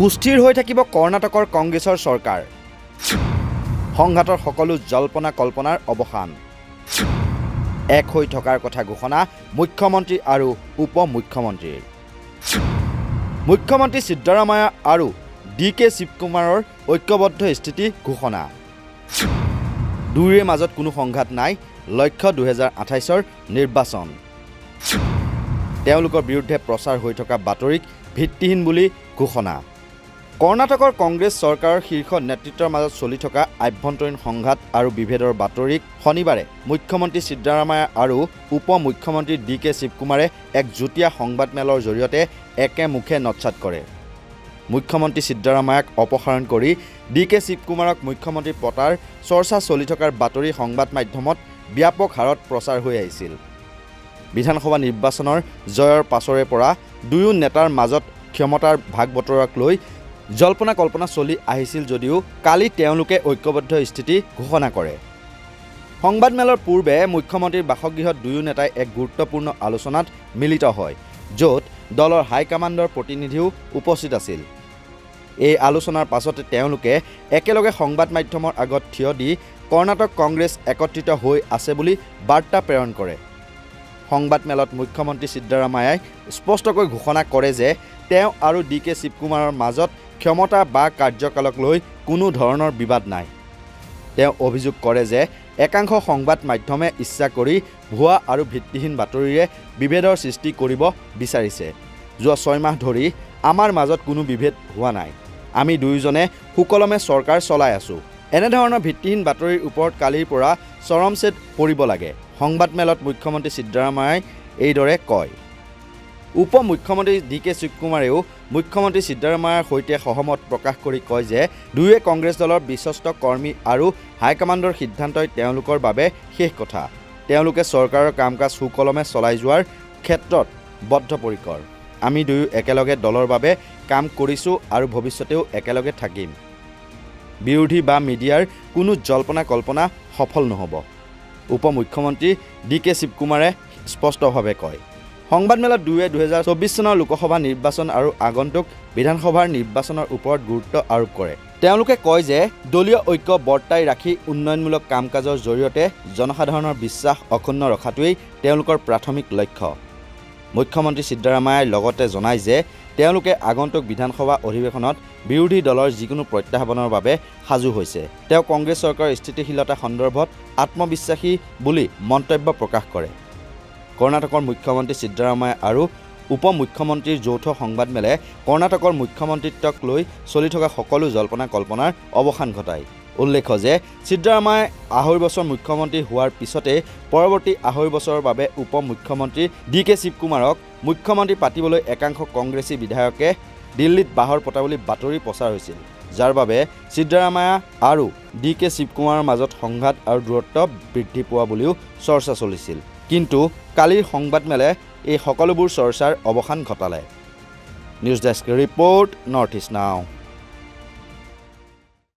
সুস্থিৰ হৈ থাকিব কৰ্ণাটকৰ কংগ্ৰেছৰ চৰকাৰ সংঘাতৰ সকলো জল্পনা কল্পনাৰ অৱসান এক হৈ থকাৰ কথা ঘোষণা মুখ্যমন্ত্ৰী আৰু উপ মুখ্যমন্ত্ৰীৰ মুখ্যমন্ত্ৰী সিদ্ধৰামায়া আৰু ডিকে শিৱকুমাৰৰ ঐক্যবদ্ধ স্থিতি ঘোষণা দুয়োৰে মাজত কোনো সংঘাত নাই লক্ষ্য 2028ৰ নিৰ্বাচন তেওঁলোকৰ বিৰুদ্ধে প্ৰচাৰ হৈ থকা বাতৰিক ভিত্তিহীন বুলি ঘোষণা কৰ্ণাটকৰ কংগ্ৰেছ চৰকাৰৰ শীৰ্ষ নেতৃত্বৰ মাজত চলি থকা আভ্যন্তৰীণ সংঘাত আৰু বিভেদৰ বাতৰিক শনিবাৰে মুখ্যমন্ত্ৰী সিদ্ধৰামায়া আৰু উপ মুখ্যমন্ত্ৰী ডিকে শিৱকুমাৰে এক যুটীয়া সংবাদমেলৰ জৰিয়তে একেমুখে নৎসাত কৰে মুখ্যমন্ত্ৰী সিদ্ধৰামায়াক অপসাৰণ কৰি ডিকে শিৱকুমাৰক মুখ্যমন্ত্ৰী পতাৰ চৰ্চা চলি থকাৰ বাতৰি সংবাদ মাধ্যমত ব্যাপক হাৰত প্ৰচাৰ হৈ আহিছিল বিধানসভা নিৰ্বাচনৰ জয়ৰ পাছৰে পৰা দুয়ো নেতাৰ মাজত ক্ষমতাৰ ভাগ বতৰাক লৈ জল্পনা কল্পনা চলি আহিছিল যদিও কালি তেওঁলোকে ঐক্যবদ্ধ স্থিতি ঘোষণা কৰে সংবাদমেলৰ পূৰ্বে মুখ্যমন্ত্ৰীৰ বাসগৃহত দুয়ো নেতাই এক গুৰুত্বপূৰ্ণ আলোচনাত মিলিত হয় য'ত দলৰ হাইকমাণ্ডৰ প্ৰতিনিধিও উপস্থিত আছিল এই আলোচনাৰ পাছতে তেওঁলোকে একেলগে সংবাদ মাধ্যমৰ আগত থিয় দি কৰ্ণাটক কংগ্ৰেছ একত্ৰিত হৈ আছে বুলি বাৰ্তা প্ৰেৰণ কৰে সংবাদমেলত মুখ্যমন্ত্ৰী সিদ্ধৰামায়াই স্পষ্টকৈ ঘোষণা কৰে যে তেওঁ আৰু ডিকে শিৱকুমাৰৰ মাজত ক্ষমতা বা কাৰ্যকালক লৈ কোনো ধৰণৰ বিবাদ নাই তেওঁ অভিযোগ কৰে যে একাংশ সংবাদ মাধ্যমে ইচ্ছা কৰি ভুৱা আৰু ভিত্তিহীন বাতৰিৰে বিভেদৰ সৃষ্টি কৰিব বিচাৰিছে যোৱা 6 মাহ ধৰি আমাৰ মাজত কোনো বিভেদ হোৱা নাই আমি দুয়োজনে সুকলমে চৰকাৰ চলাই আছো এনে ধৰণৰ ভিত্তিহীন বাতৰিৰ ওপৰত কালিৰ পৰা চৰমছেদ পৰিব লাগে সংবাদমেলত মুখ্যমন্ত্ৰী সিদ্ধৰামায়াই এইদৰে কয় উপ মুখ্যমন্ত্ৰী ডিকে শিৱকুমাৰেও মুখ্যমন্ত্ৰী সিদ্ধৰামায়াৰ সৈতে সহমত প্ৰকাশ কৰি কয় যে দুয়ে কংগ্ৰেছ দলৰ বিশ্বস্ত কৰ্মী আৰু হাইকমাণ্ডৰ সিদ্ধান্তই তেওঁলোকৰ বাবে শেষ কথা তেওঁলোকে চৰকাৰৰ কাম-কাজ সুকলমে চলাই যোৱাৰ ক্ষেত্ৰত বদ্ধপৰিকৰ আমি দুয়ো একেলগে দলৰ বাবে কাম কৰিছো আৰু ভৱিষ্যতেও একেলগে থাকিম বিৰোধী বা মিডিয়াৰ কোনো জল্পনা কল্পনা সফল নহ'ব উপ মুখ্যমন্ত্ৰী ডিকে শিৱকুমাৰে স্পষ্টভাৱে কয় সংবাদমেলত দুয়ে 2024 চনৰ লোকসভা নিৰ্বাচন আৰু আগন্তুক বিধানসভাৰ নিৰ্বাচনৰ ওপৰত গুৰুত্ব আৰোপ কৰে তেওঁলোকে কয় যে দলীয় ঐক্য বৰ্তাই ৰাখি উন্নয়নমূলক কাম-কাজৰ জৰিয়তে জনসাধাৰণৰ বিশ্বাস অক্ষুণ্ণ ৰখাটোৱেই তেওঁলোকৰ প্ৰাথমিক লক্ষ্য মুখ্যমন্ত্ৰী সিদ্ধৰামায়াই লগতে জনায় যে তেওঁলোকে আগন্তুক বিধানসভা অধিৱেশনত বিৰোধী দলৰ যিকোনো প্ৰত্যাহ্বানৰ বাবে সাজু হৈছে তেওঁ কংগ্ৰেছ চৰকাৰৰ স্থিতিশীলতা সন্দৰ্ভত আত্মবিশ্বাসী বুলি মন্তব্য প্ৰকাশ কৰে কৰ্ণাটকৰ মুখ্যমন্ত্ৰী সিদ্ধৰামায়া আৰু উপ মুখ্যমন্ত্ৰীৰ যৌথ সংবাদমেলে কৰ্ণাটকৰ মুখ্যমন্ত্ৰীত্বক লৈ চলি থকা সকলো জল্পনা কল্পনাৰ অৱসান ঘটায় উল্লেখ্য যে সিদ্ধৰামায়াই 2.5 বছৰ মুখ্যমন্ত্ৰী হোৱাৰ পিছতে পৰৱৰ্তী 2.5 বছৰৰ বাবে উপ মুখ্যমন্ত্ৰী ডিকে শিৱকুমাৰক মুখ্যমন্ত্ৰী পাতিবলৈ একাংশ কংগ্ৰেছী বিধায়কে দিল্লীত বাহৰ পতা বুলি বাতৰি প্ৰচাৰ হৈছিল যাৰ বাবে সিদ্ধৰামায়া আৰু ডিকে শিৱকুমাৰৰ মাজত সংঘাত আৰু দূৰত্ব বৃদ্ধি পোৱা বুলিও চৰ্চা চলিছিল কিন্তু কালিৰ সংবাদমেলে এই সকলোবোৰ চৰ্চাৰ অৱসান ঘটালে news desk report North East নাও